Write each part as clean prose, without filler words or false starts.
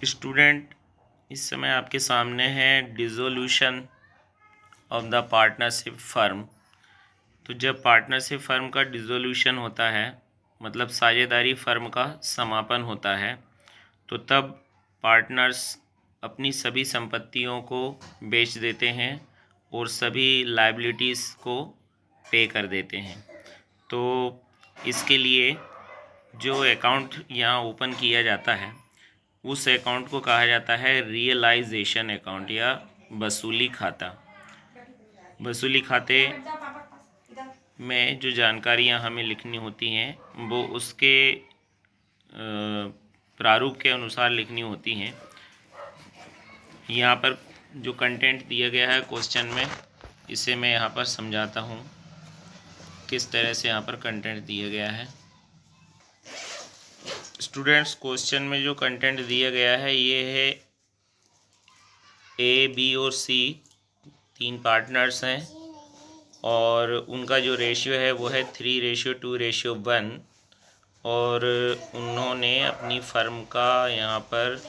Student, इस समय आपके सामने है dissolution of the partnership firm. तो जब पार्टनरशिप फर्म का डिसोल्यूशन होता है, मतलब साझेदारी फर्म का समापन होता है, तो तब पार्टनर्स अपनी सभी संपत्तियों को बेच देते हैं और सभी लायबिलिटीज़ को पे कर देते हैं। तो इसके लिए जो अकाउंट यहाँ ओपन किया जाता है, उस अकाउंट को कहा जाता है रियलाइजेशन अकाउंट या वसूली खाता। वसूली खाते में जो जानकारियाँ हमें लिखनी होती हैं वो उसके प्रारूप के अनुसार लिखनी होती हैं। यहाँ पर जो कंटेंट दिया गया है क्वेश्चन में, इसे मैं यहाँ पर समझाता हूँ किस तरह से यहाँ पर कंटेंट दिया गया है। स्टूडेंट्स, क्वेश्चन में जो कंटेंट दिया गया है ये है ए, बी और सी तीन पार्टनर्स हैं और उनका जो रेशियो है वो है 3:2:1 और उन्होंने अपनी फर्म का यहाँ पर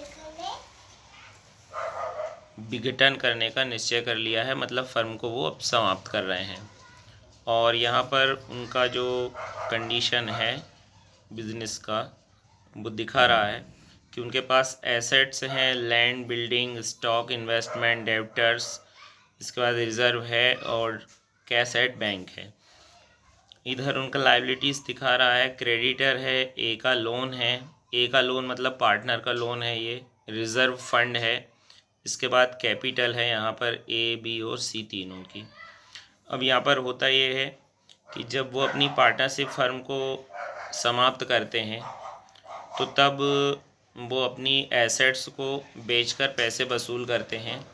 विघटन करने का निश्चय कर लिया है, मतलब फर्म को वो अब समाप्त कर रहे हैं। और यहाँ पर उनका जो कंडीशन है बिजनेस का, वो दिखा रहा है कि उनके पास एसेट्स हैं, land, building, stock, investment, debtors, इसके बाद रिज़र्व है और कैश एट बैंक है। इधर उनका लायबिलिटीज़ दिखा रहा है, क्रेडिटर है, ए का लोन है, ए का लोन मतलब पार्टनर का लोन है, ये रिज़र्व फंड है, इसके बाद कैपिटल है यहाँ पर ए, बी और सी तीनों की। अब यहाँ पर होता ये है कि जब वो अपनी पार्टनरशिप फर्म को समाप्त करते हैं तो तब वो अपनी एसेट्स को बेचकर पैसे वसूल करते हैं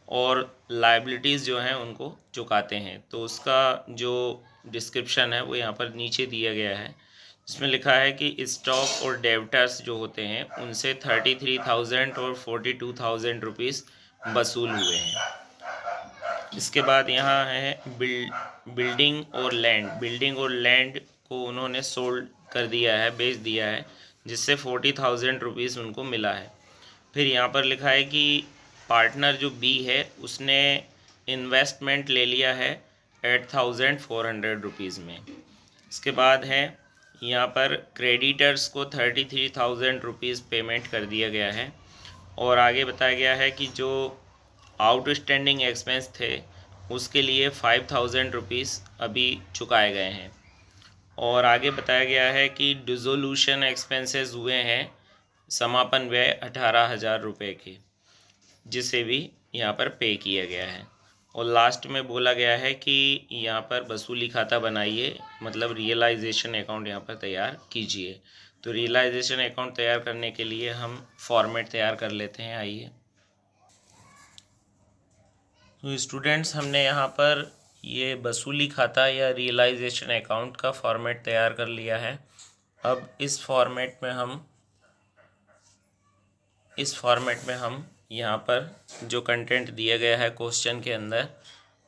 और लायबिलिटीज़ जो हैं उनको चुकाते हैं। तो उसका जो डिस्क्रिप्शन है वो यहाँ पर नीचे दिया गया है, जिसमें लिखा है कि स्टॉक और डेब्टर्स जो होते हैं उनसे 33,000 और 42,000 रुपीज़ वसूल हुए हैं। इसके बाद यहाँ है बिल्डिंग और लैंड। बिल्डिंग और लैंड को उन्होंने सोल्ड कर दिया है, बेच दिया है, जिससे 40,000 रुपीज़ उनको मिला है। फिर यहाँ पर लिखा है कि पार्टनर जो बी है उसने इन्वेस्टमेंट ले लिया है 8,400 रुपीज़ में। इसके बाद है यहाँ पर क्रेडिटर्स को 33,000 रुपीज़ पेमेंट कर दिया गया है और आगे बताया गया है कि जो आउटस्टैंडिंग एक्सपेंस थे उसके लिए 5,000 रुपीज़ अभी चुकाए गए हैं। और आगे बताया गया है कि डिसोल्यूशन एक्सपेंसेस हुए हैं, समापन व्यय 18,000 रुपये के, जिसे भी यहाँ पर पे किया गया है। और लास्ट में बोला गया है कि यहाँ पर वसूली खाता बनाइए, मतलब रियलाइजेशन अकाउंट यहाँ पर तैयार कीजिए। तो रियलाइजेशन अकाउंट तैयार करने के लिए हम फॉर्मेट तैयार कर लेते हैं, आइए। तो स्टूडेंट्स, हमने यहाँ पर ये वसूली खाता या रियलाइजेशन अकाउंट का फॉर्मेट तैयार कर लिया है। अब इस फॉर्मेट में हम यहाँ पर जो कंटेंट दिया गया है क्वेश्चन के अंदर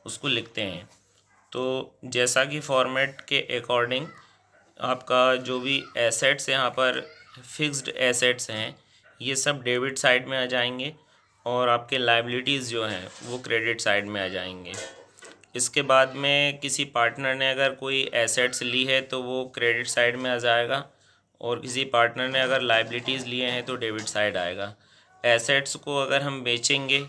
उसको लिखते हैं। तो जैसा कि फॉर्मेट के अकॉर्डिंग आपका जो भी एसेट्स यहाँ पर फिक्स्ड एसेट्स हैं ये सब डेबिट साइड में आ जाएंगे और आपके लायबिलिटीज़ जो हैं वो क्रेडिट साइड में आ जाएंगे। इसके बाद में किसी पार्टनर ने अगर कोई एसेट्स ली है तो वो क्रेडिट साइड में आ जाएगा और किसी पार्टनर ने अगर लायबिलिटीज़ लिए हैं तो डेबिट साइड आएगा। एसेट्स को अगर हम बेचेंगे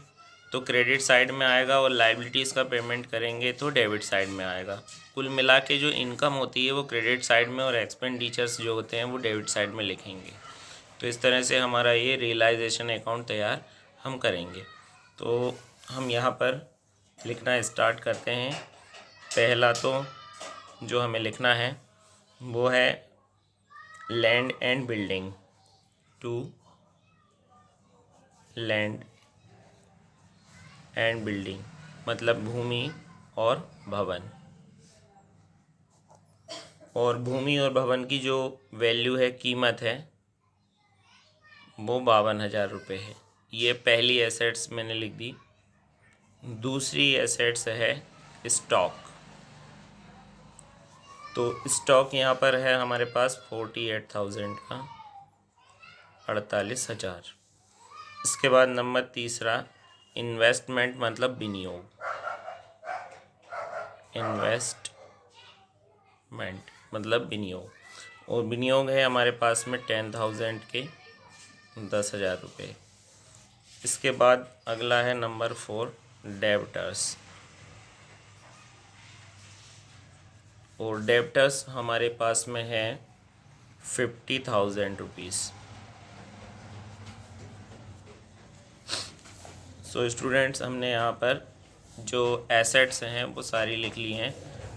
तो क्रेडिट साइड में आएगा और लायबिलिटीज़ का पेमेंट करेंगे तो डेबिट साइड में आएगा। कुल मिला के जो इनकम होती है वो क्रेडिट साइड में और एक्सपेंडिचर्स जो होते हैं वो डेबिट साइड में लिखेंगे। तो इस तरह से हमारा ये रियलाइजेशन अकाउंट तैयार हम करेंगे। तो हम यहाँ पर लिखना स्टार्ट करते हैं। पहला तो जो हमें लिखना है वो है land and building, to land and building मतलब भूमि और भवन। और भूमि और भवन की जो वैल्यू है, कीमत है, वो 52,000 रुपये है। ये पहली एसेट्स मैंने लिख दी। दूसरी एसेट्स है स्टॉक। तो स्टॉक यहाँ पर है हमारे पास 48,000 का, 48,000। इसके बाद नंबर तीसरा इन्वेस्टमेंट मतलब विनियोग, इन्वेस्टमेंट मतलब विनियोग, और विनियोग है हमारे पास में 10,000 के 10,000 रुपये। इसके बाद अगला है नंबर 4 डेब्टर्स, और डेब्टर्स हमारे पास में है 50,000 रुपीज़। सो स्टूडेंट्स, हमने यहाँ पर जो एसेट्स हैं वो सारी लिख ली हैं।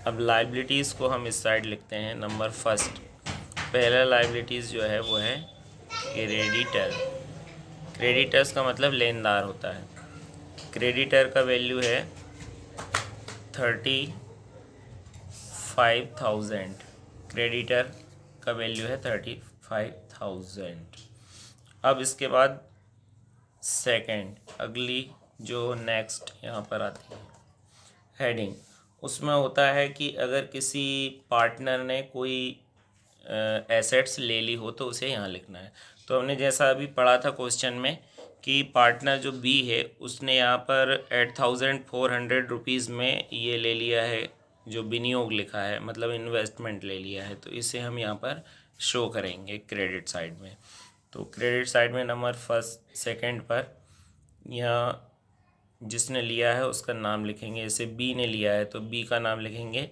अब लाइबिलिटीज़ को हम इस साइड लिखते हैं। नंबर फर्स्ट, पहला लाइबिलिटीज़ जो है वो है क्रेडिटर। क्रेडिटर्स का मतलब लेनदार होता है। क्रेडिटर का वैल्यू है 35,000। क्रेडिटर का वैल्यू है 35,000। अब इसके बाद सेकंड, अगली जो नेक्स्ट यहाँ पर आती है हेडिंग, उसमें होता है कि अगर किसी पार्टनर ने कोई एसेट्स ले ली हो तो उसे यहाँ लिखना है। तो हमने जैसा अभी पढ़ा था क्वेश्चन में कि पार्टनर जो बी है उसने यहाँ पर 8,400 रुपीज़ में ये ले लिया है, जो विनियोग लिखा है मतलब इन्वेस्टमेंट ले लिया है, तो इसे हम यहाँ पर शो करेंगे क्रेडिट साइड में। तो क्रेडिट साइड में नंबर फर्स्ट सेकंड पर यहाँ जिसने लिया है उसका नाम लिखेंगे। जैसे बी ने लिया है तो बी का नाम लिखेंगे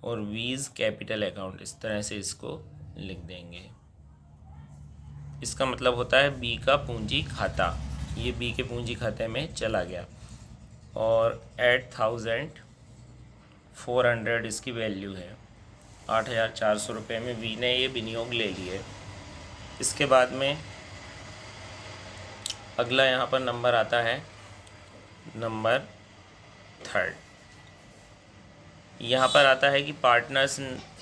और वीज़ कैपिटल अकाउंट, इस तरह से इसको लिख देंगे। इसका मतलब होता है बी का पूंजी खाता, ये बी के पूंजी खाते में चला गया। और 8,400 इसकी वैल्यू है, 8,400 रुपये में बी ने ये विनियोग ले लिए। इसके बाद में अगला यहाँ पर नंबर आता है नंबर थर्ड। यहाँ पर आता है कि पार्टनर्स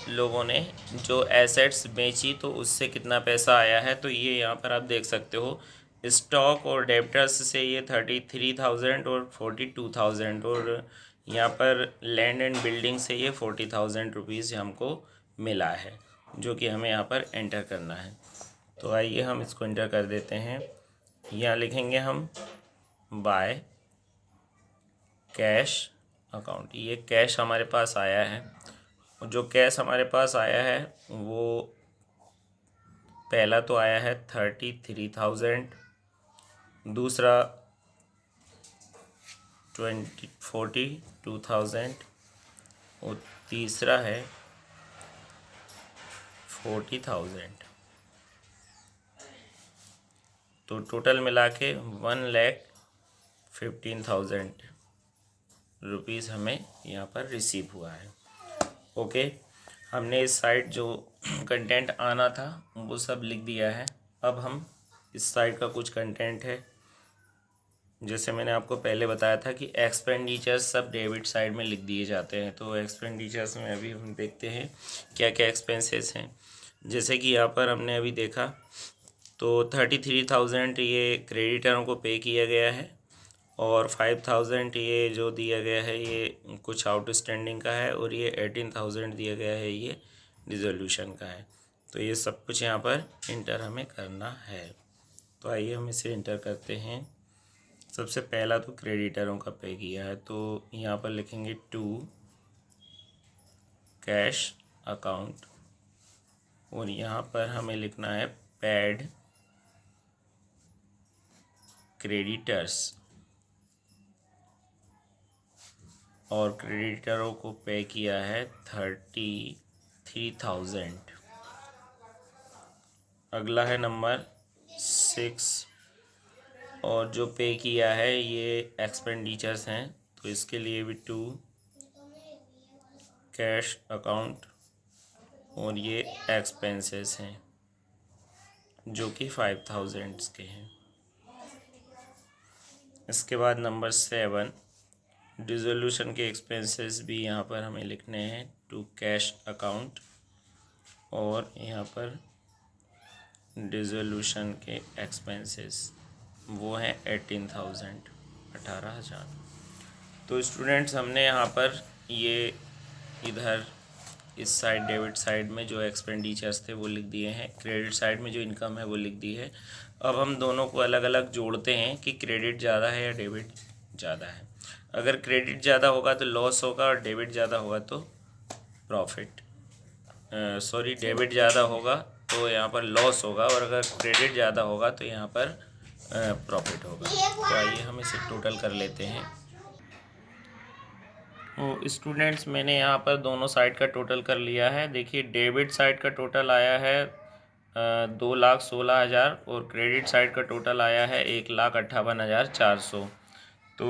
लोगों ने जो एसेट्स बेची तो उससे कितना पैसा आया है। तो ये यहाँ पर आप देख सकते हो, स्टॉक और डेब्टर्स से ये 33,000 और 42,000, और यहाँ पर लैंड एंड बिल्डिंग से ये 40,000 रुपीज़ हमको मिला है, जो कि हमें यहाँ पर एंटर करना है। तो आइए हम इसको एंटर कर देते हैं। यहाँ लिखेंगे हम बाय कैश अकाउंट। ये कैश हमारे पास आया है, और जो कैश हमारे पास आया है वो पहला तो आया है 33,000, दूसरा 42,000 और तीसरा है 40,000। तो टोटल मिला के 1,15,000 रुपीज़ हमें यहाँ पर रिसीव हुआ है। ओके, हमने इस साइड जो कंटेंट आना था वो सब लिख दिया है। अब हम इस साइड का कुछ कंटेंट है, जैसे मैंने आपको पहले बताया था कि एक्सपेंडिचर्स सब डेबिट साइड में लिख दिए जाते हैं। तो एक्सपेंडिचर्स में अभी हम देखते हैं क्या क्या एक्सपेंसेस हैं। जैसे कि यहाँ पर हमने अभी देखा तो 33,000 ये क्रेडिटरों को पे किया गया है, और 5,000 ये जो दिया गया है ये कुछ आउटस्टैंडिंग का है, और ये 18,000 दिया गया है ये डिसोल्यूशन का है। तो ये सब कुछ यहाँ पर इंटर हमें करना है। तो आइए हम इसे इंटर करते हैं। सबसे पहला तो क्रेडिटरों का पे किया है, तो यहाँ पर लिखेंगे टू कैश अकाउंट, और यहाँ पर हमें लिखना है पेड क्रेडिटर्स, और क्रेडिटरों को पे किया है 33,000। अगला है नंबर 6, और जो पे किया है ये एक्सपेंडिचर्स हैं, तो इसके लिए भी टू कैश अकाउंट, और ये एक्सपेंसेस हैं जो कि 5,000 के हैं। इसके बाद नंबर 7, डिसोल्यूशन के एक्सपेंसेस भी यहाँ पर हमें लिखने हैं टू कैश अकाउंट, और यहाँ पर डिसोल्यूशन के एक्सपेंसेस वो हैं 18,000, 18,000। तो स्टूडेंट्स, हमने यहाँ पर ये इधर इस साइड डेबिट साइड में जो एक्सपेंडिचर्स थे वो लिख दिए हैं, क्रेडिट साइड में जो इनकम है वो लिख दी है। अब हम दोनों को अलग अलग जोड़ते हैं कि क्रेडिट ज़्यादा है या डेबिट ज़्यादा है। अगर क्रेडिट ज़्यादा होगा तो लॉस होगा और डेबिट ज़्यादा होगा तो प्रॉफिट, सॉरी डेबिट ज़्यादा होगा तो यहाँ पर लॉस होगा, और अगर क्रेडिट ज़्यादा होगा तो यहाँ पर प्रॉफिट होगा। तो आइए हम इसे टोटल कर लेते हैं। तो स्टूडेंट्स, मैंने यहाँ पर दोनों साइड का टोटल कर लिया है। देखिए डेबिट साइड का टोटल आया है 2,16,000 और क्रेडिट साइड का टोटल आया है 1,58,400। तो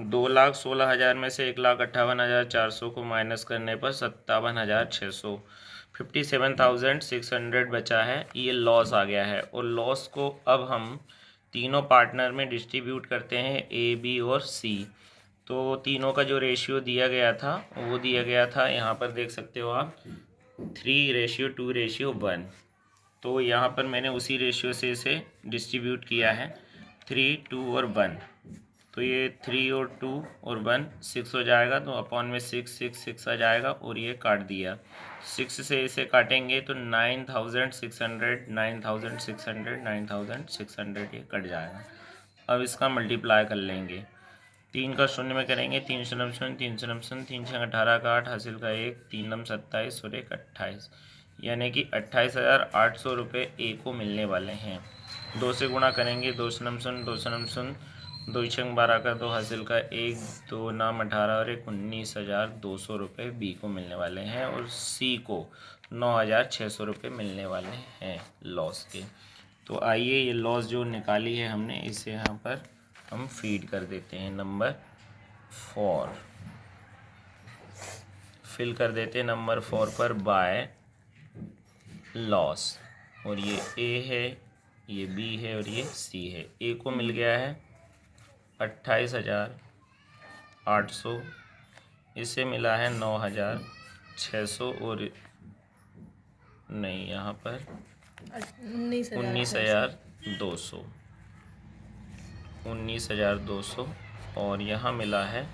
2,16,000 में से 1,58,400 को माइनस करने पर 57,600, 57,600 बचा है। ये लॉस आ गया है, और लॉस को अब हम तीनों पार्टनर में डिस्ट्रीब्यूट करते हैं, ए, बी और सी। तो तीनों का जो रेशियो दिया गया था वो दिया गया था, यहाँ पर देख सकते हो आप, 3:2:1। तो यहाँ पर मैंने उसी रेशियो से इसे डिस्ट्रीब्यूट किया है, 3, 2 और 1। तो ये 3 और 2 और 1 6 हो जाएगा, तो अपॉन में 6 आ जाएगा, और ये काट दिया। 6 से इसे काटेंगे तो 9,600 9,600 9,600 ये कट जाएगा। अब इसका मल्टीप्लाई कर लेंगे, 3 का शून्य में करेंगे, 3 शून्य शून्य, 3 शून्य शून्य, 3 छः 18 का 8 हासिल का 1, 3 नम 27 और 1 28, यानी कि 28,800 रुपये ए को मिलने वाले हैं। 2 से गुणा करेंगे, 2 शून्य शून्य 2 शून्य शून्य, 2 छंग 12 का 2 हासिल का 1, 2 नाम 18 और 1 19,200 रुपये बी को मिलने वाले हैं, और सी को 9,600 रुपये मिलने वाले हैं लॉस के। तो आइए ये लॉस जो निकाली है हमने, इसे यहाँ पर हम फीड कर देते हैं। नंबर 4 फिल कर देते हैं, नंबर 4 पर बाय लॉस, और ये ए है, ये बी है और ये सी है। ए को मिल गया है 28,800, इसे मिला है 9,600, और नहीं यहाँ पर 19,200, 19,200, और यहाँ मिला है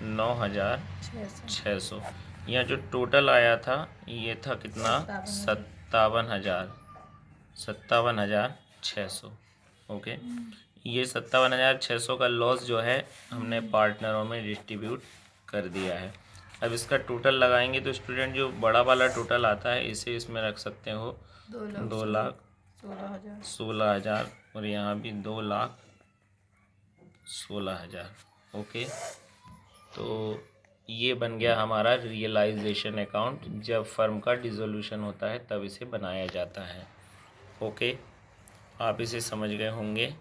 9,600। यहाँ जो टोटल आया था ये था कितना, 57,600। ओके, ये 57,600 का लॉस जो है हमने पार्टनरों में डिस्ट्रीब्यूट कर दिया है। अब इसका टोटल लगाएंगे तो स्टूडेंट जो बड़ा वाला टोटल आता है इसे इसमें रख सकते हो, 2,16,000, और यहाँ भी 2,16,000। ओके, तो ये बन गया हमारा रियलाइजेशन अकाउंट। जब फर्म का डिसोल्यूशन होता है तब इसे बनाया जाता है। ओके, आप इसे समझ गए होंगे।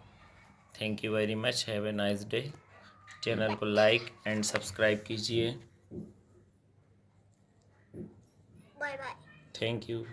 Thank you very much, have a nice day. Channel को लाइक एंड सब्सक्राइब कीजिए। Bye bye, thank you.